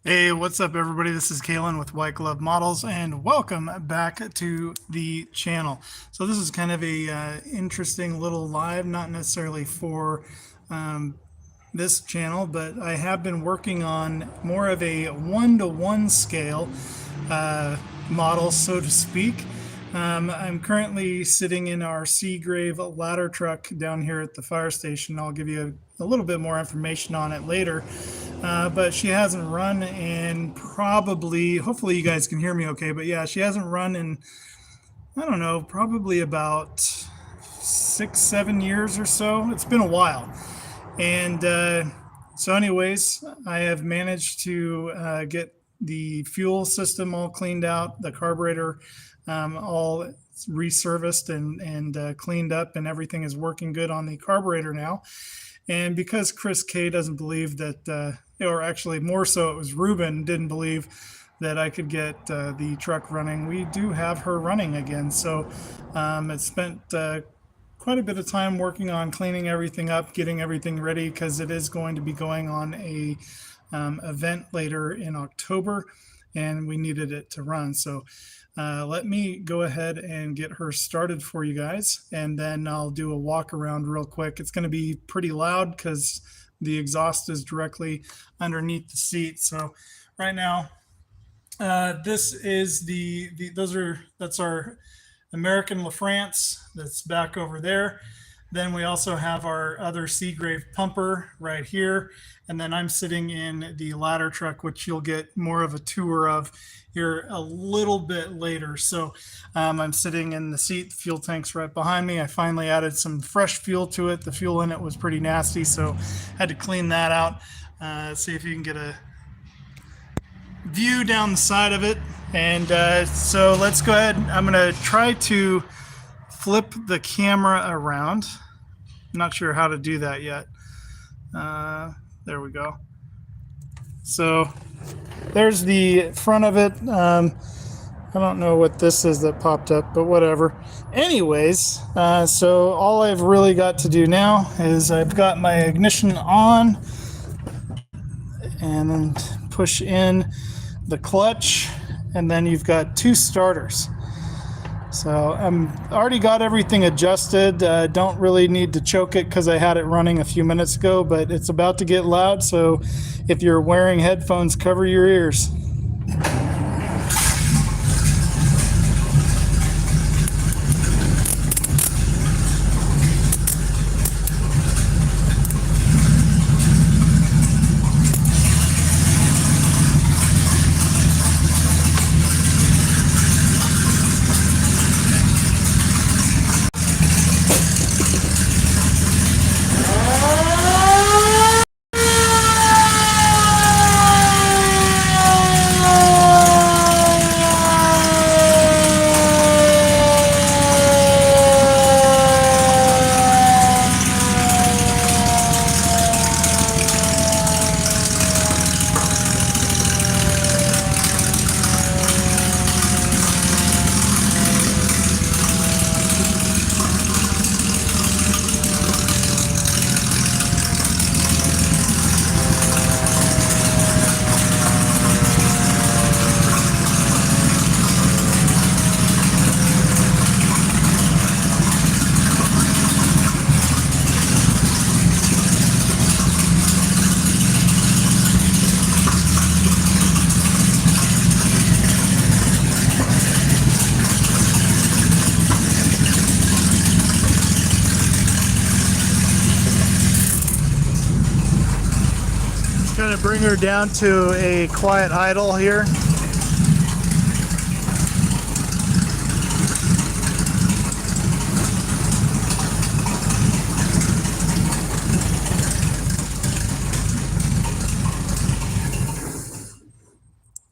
Hey, what's up, everybody? This is Kalen with WhiteGloveModels, and welcome back to the channel. So this is kind of a interesting little live, not necessarily for this channel, but I have been working on more of a one-to-one scale model, so to speak. I'm currently sitting in our Seagrave ladder truck down here at the fire station. I'll give you a little bit more information on it later. But she hasn't run in probably, hopefully you guys can hear me okay, but yeah, she hasn't run in, I don't know, probably about 6, 7 years or so. It's been a while. And so anyways, I have managed to get the fuel system all cleaned out, the carburetor all reserviced and cleaned up, and everything is working good on the carburetor now. And because Chris K doesn't believe that, or actually more so, it was Ruben didn't believe that I could get the truck running, we do have her running again. So it spent quite a bit of time working on cleaning everything up, getting everything ready, because it is going to be going on a event later in October, and we needed it to run. So let me go ahead and get her started for you guys, and then I'll do a walk around real quick. It's going to be pretty loud because the exhaust is directly underneath the seat. So right now, this is that's our American LaFrance that's back over there. Then we also have our other Seagrave pumper right here. And then I'm sitting in the ladder truck, which you'll get more of a tour of here a little bit later. So I'm sitting in the seat, the fuel tank's right behind me. I finally added some fresh fuel to it. The fuel in it was pretty nasty, so had to clean that out. See if you can get a view down the side of it. And so let's go ahead. I'm going to try to flip the camera around. I'm not sure how to do that yet. There we go. So there's the front of it. I don't know what this is that popped up, but whatever. Anyways, so all I've really got to do now is I've got my ignition on and then push in the clutch, and then you've got two starters. So I'm already got everything adjusted. Don't really need to choke it because I had it running a few minutes ago, but it's about to get loud. So if you're wearing headphones, cover your ears. Trying to bring her down to a quiet idle here.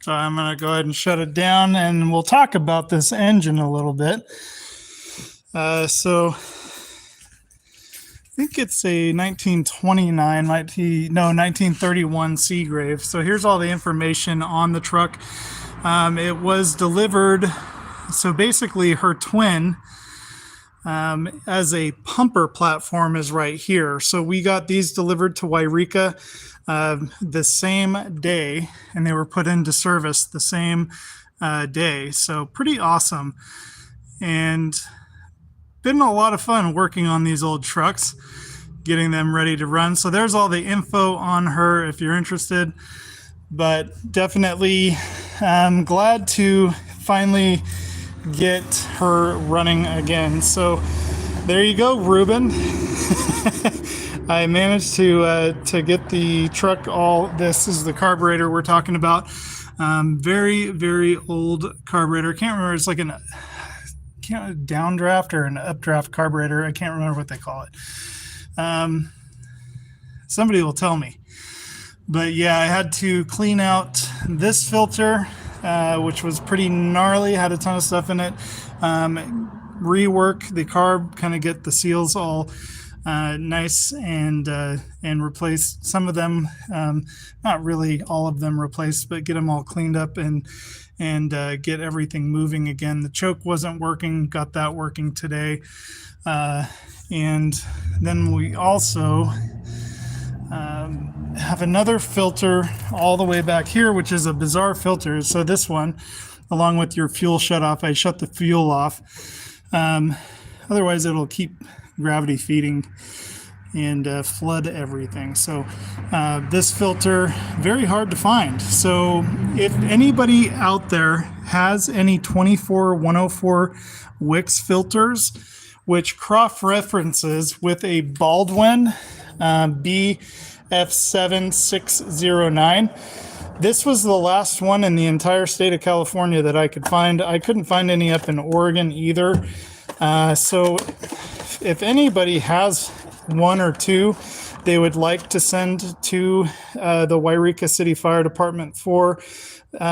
So I'm going to go ahead and shut it down, and we'll talk about this engine a little bit. So I think it's a 1931 Seagrave. So here's all the information on the truck. It was delivered, so basically her twin as a pumper platform is right here. So we got these delivered to Yreka the same day, and they were put into service the same day. So pretty awesome. And been a lot of fun working on these old trucks, getting them ready to run. So there's all the info on her if you're interested. But definitely glad to finally get her running again. So there you go, Ruben. I managed to get the truck all. This is the carburetor we're talking about. Very, very old carburetor. Can't remember. It's like a downdraft or an updraft carburetor. I can't remember what they call it. Somebody will tell me. But yeah, I had to clean out this filter, which was pretty gnarly, had a ton of stuff in it. Rework the carb, kind of get the seals all nice and replace some of them, not really all of them replaced, but get them all cleaned up and get everything moving again. The choke wasn't working, got that working today. And then we also have another filter all the way back here, which is a bizarre filter. So this one, along with your fuel shutoff, I shut the fuel off. Otherwise, it'll keep gravity feeding and flood everything. So this filter, very hard to find. So if anybody out there has any 24104 Wix filters, which cross-references with a Baldwin BF7609. This was the last one in the entire state of California that I could find. I couldn't find any up in Oregon either. So if anybody has one or two they would like to send to the Yreka City Fire Department for,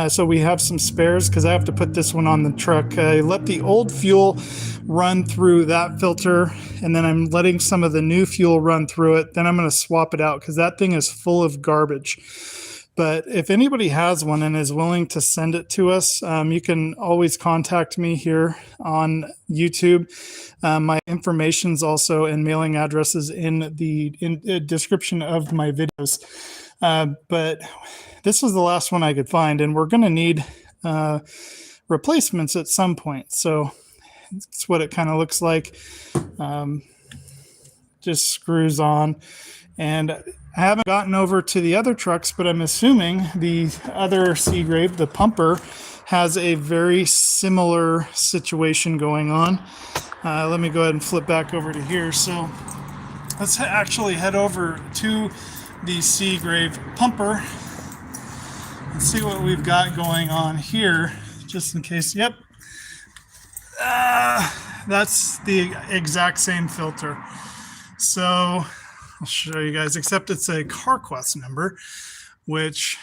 so we have some spares, because I have to put this one on the truck. I let the old fuel run through that filter, and then I'm letting some of the new fuel run through it. Then I'm going to swap it out because that thing is full of garbage. But if anybody has one and is willing to send it to us, you can always contact me here on YouTube. My information's also and mailing addresses in the description of my videos. But this was the last one I could find, and we're going to need replacements at some point. So that's what it kind of looks like. Just screws on. And I haven't gotten over to the other trucks, but I'm assuming the other Seagrave, the pumper, has a very similar situation going on. Let me go ahead and flip back over to here. So let's actually head over to the Seagrave pumper and see what we've got going on here, just in case. Yep. That's the exact same filter. So I'll show you guys, except it's a CarQuest number, which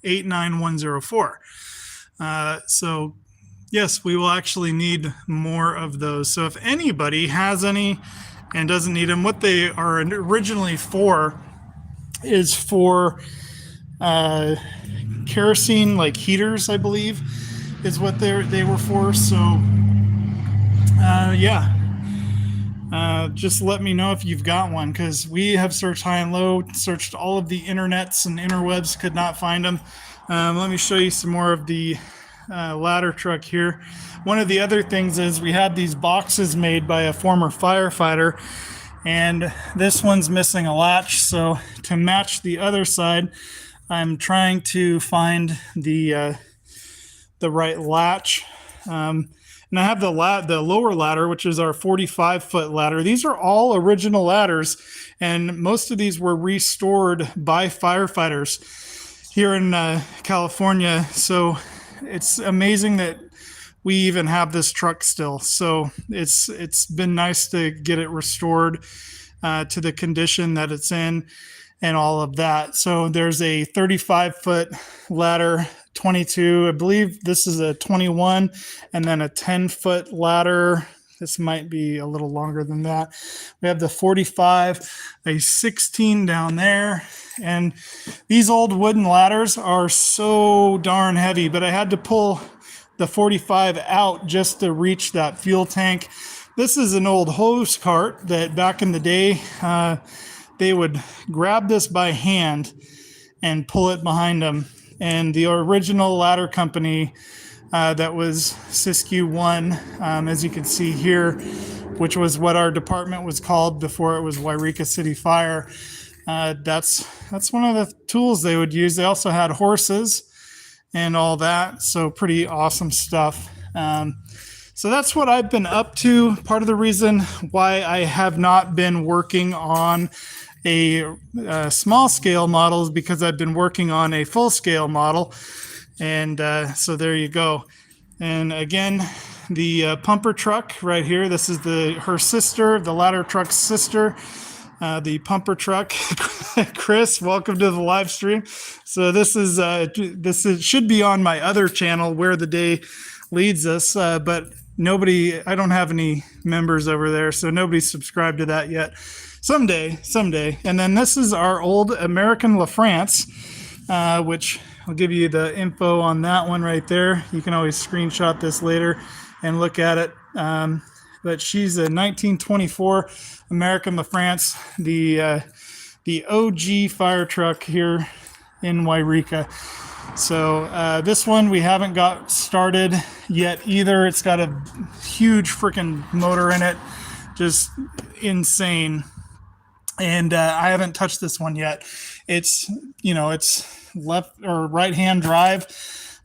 89104. So yes, we will actually need more of those. So if anybody has any and doesn't need them, what they are originally for is for kerosene, like heaters, I believe, is what they were for. So yeah. Just let me know if you've got one, because we have searched high and low, searched all of the internets and interwebs, could not find them. Let me show you some more of the ladder truck here. One of the other things is we had these boxes made by a former firefighter, and this one's missing a latch. So to match the other side, I'm trying to find the right latch. And I have the lower ladder, which is our 45-foot ladder. These are all original ladders, and most of these were restored by firefighters here in California. So it's amazing that we even have this truck still. So it's been nice to get it restored to the condition that it's in and all of that. So there's a 35-foot ladder, 22, I believe this is a 21, and then a 10-foot ladder. This might be a little longer than that. We have the 45, a 16 down there, and these old wooden ladders are so darn heavy, but I had to pull the 45 out just to reach that fuel tank. this is an old hose cart that back in the day, they would grab this by hand and pull it behind them. And the original ladder company that was Siskiyou 1, as you can see here, which was what our department was called before it was Yreka City Fire. That's one of the tools they would use. They also had horses and all that, so pretty awesome stuff. So that's what I've been up to. Part of the reason why I have not been working on a small scale model is because I've been working on a full scale model. And so there you go. And again, the pumper truck right here, this is her sister, the ladder truck's sister, the pumper truck. Chris, welcome to the live stream. So this should be on my other channel, Where the Day Leads Us, but I don't have any members over there, so nobody's subscribed to that yet. Someday. And then this is our old American LaFrance, which I'll give you the info on that one right there. You can always screenshot this later and look at it. But she's a 1924 American LaFrance, the OG fire truck here in Yreka. So this one we haven't got started yet either. It's got a huge freaking motor in it, just insane. And I haven't touched this one yet. It's left or right hand drive.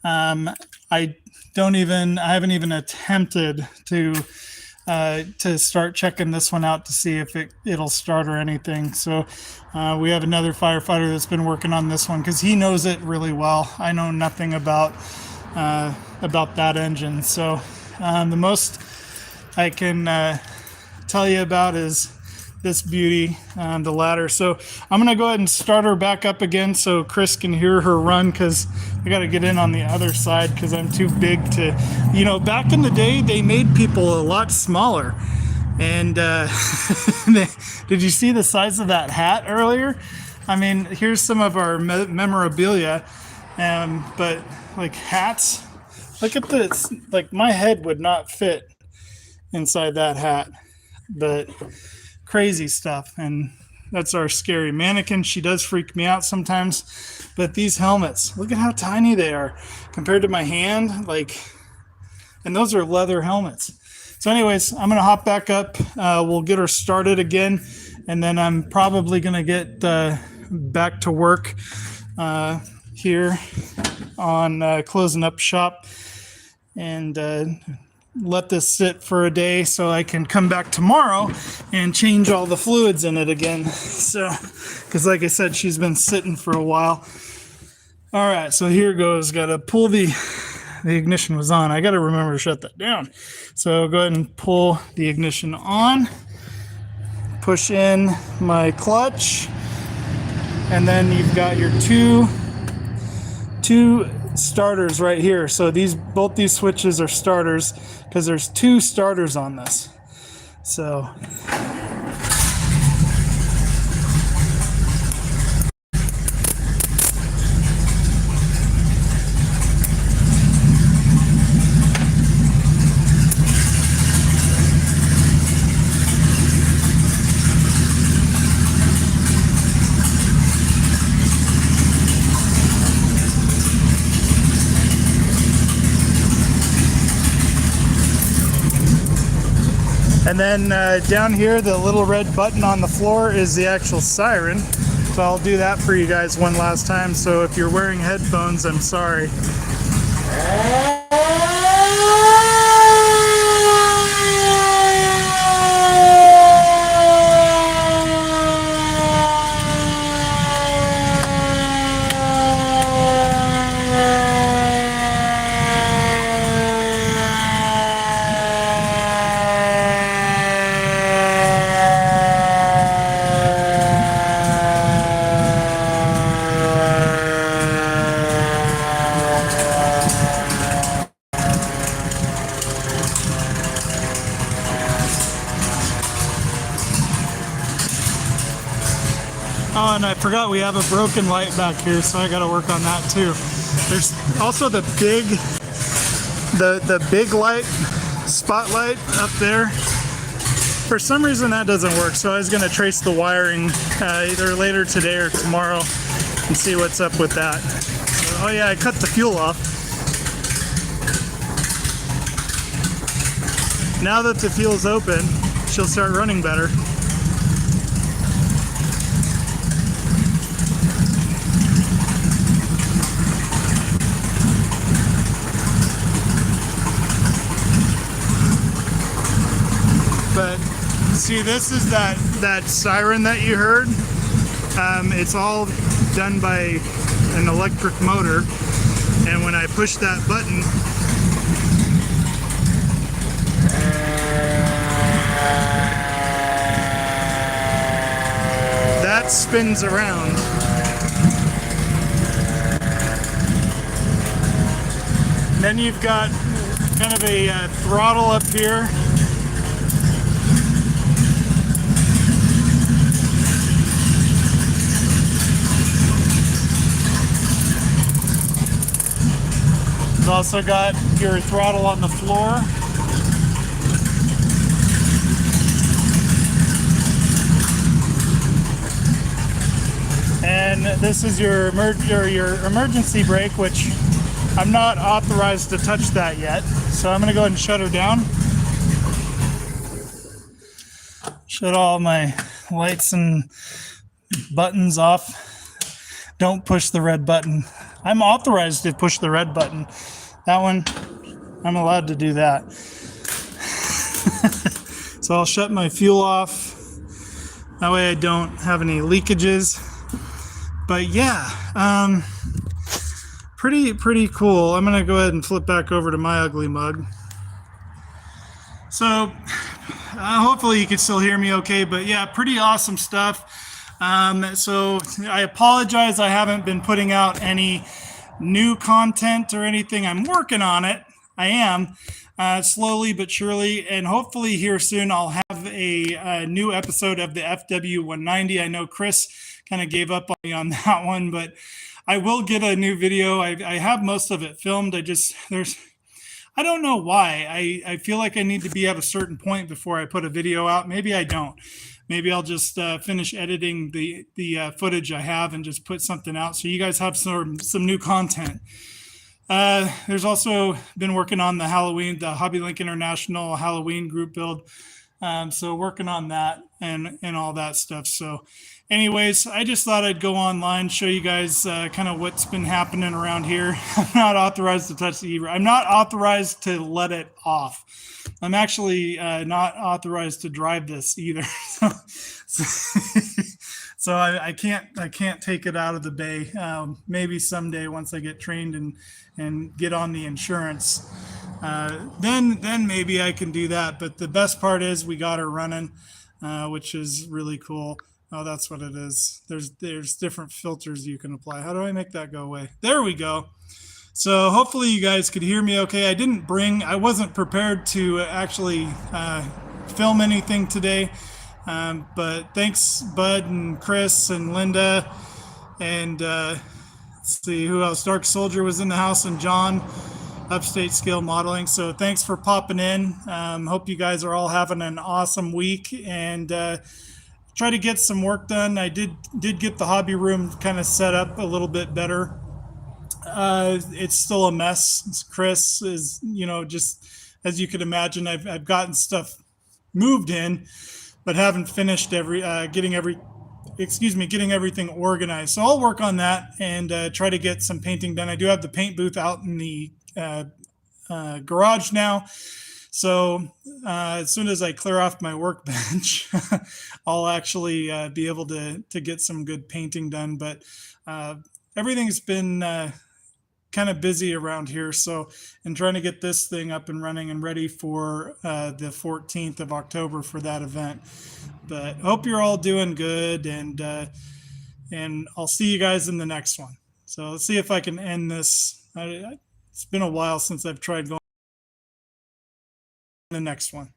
I haven't even attempted to start checking this one out to see if it'll start or anything. So we have another firefighter that's been working on this one because he knows it really well. I know nothing about that engine. So the most I can tell you about is this beauty, the ladder. So I'm going to go ahead and start her back up again so Chris can hear her run, because I got to get in on the other side because I'm too big to, back in the day, they made people a lot smaller. And did you see the size of that hat earlier? I mean, here's some of our memorabilia, but like hats, look at this, like my head would not fit inside that hat, but crazy stuff. And that's our scary mannequin. She does freak me out sometimes, but these helmets, look at how tiny they are compared to my hand, and those are leather helmets. So anyways, I'm going to hop back up. We'll get her started again, and then I'm probably going to get back to work here on closing up shop and let this sit for a day so I can come back tomorrow and change all the fluids in it again. So, because like I said, she's been sitting for a while. All right, so here goes. Got to pull the ignition was on. I got to remember to shut that down. So go ahead and pull the ignition on. Push in my clutch. And then you've got your two starters right here. So both these switches are starters because there's two starters on this. So and then down here, the little red button on the floor is the actual siren. So I'll do that for you guys one last time. So if you're wearing headphones, I'm sorry. Oh, and I forgot we have a broken light back here, so I got to work on that too. There's also the big light, spotlight up there. For some reason that doesn't work, so I was going to trace the wiring either later today or tomorrow and see what's up with that. So, oh yeah, I cut the fuel off. Now that the fuel's open, she'll start running better. But see, this is that siren that you heard. It's all done by an electric motor, and when I push that button, that spins around. And then you've got kind of a throttle up here. You've also got your throttle on the floor. And this is your emergency brake, which I'm not authorized to touch that yet. So I'm going to go ahead and shut her down. Shut all my lights and buttons off. Don't push the red button. I'm authorized to push the red button. That one, I'm allowed to do that. So I'll shut my fuel off. That way I don't have any leakages. But yeah, pretty cool. I'm gonna go ahead and flip back over to my ugly mug. So hopefully you can still hear me okay, but yeah, pretty awesome stuff. So I apologize, I haven't been putting out any new content or anything. I'm working on it. I am, slowly but surely, and hopefully here soon I'll have a new episode of the FW190. I know Chris kind of gave up on me on that one, but I will get a new video. I have most of it filmed. I don't know why. I feel like I need to be at a certain point before I put a video out. Maybe I don't. Maybe I'll just finish editing the footage I have and just put something out so you guys have some new content. There's also been working on the Hobby Link International Halloween group build. So working on that and all that stuff. So anyways, I just thought I'd go online, show you guys kind of what's been happening around here. I'm not authorized to touch the e-brake. I'm not authorized to let it off. I'm actually not authorized to drive this either. So I can't take it out of the bay. Maybe someday once I get trained and get on the insurance, then maybe I can do that. But the best part is we got her running, which is really cool. Oh, that's what it is. There's different filters you can apply. How do I make that go away? There we go. So hopefully you guys could hear me okay. I wasn't prepared to actually film anything today. But thanks, Bud and Chris and Linda. And let's see who else. Dark Soldier was in the house, and John, Upstate Scale Modeling. So thanks for popping in. Hope you guys are all having an awesome week, and try to get some work done. I did get the hobby room kind of set up a little bit better. It's still a mess. Chris is, just as you could imagine, I've gotten stuff moved in, but haven't finished getting everything organized. So I'll work on that and try to get some painting done. I do have the paint booth out in the garage now. So as soon as I clear off my workbench, I'll actually be able to get some good painting done. But everything's been kind of busy around here. So, and trying to get this thing up and running and ready for the 14th of October for that event. But hope you're all doing good, and I'll see you guys in the next one. So let's see if I can end this. It's been a while since I've tried going to the next one.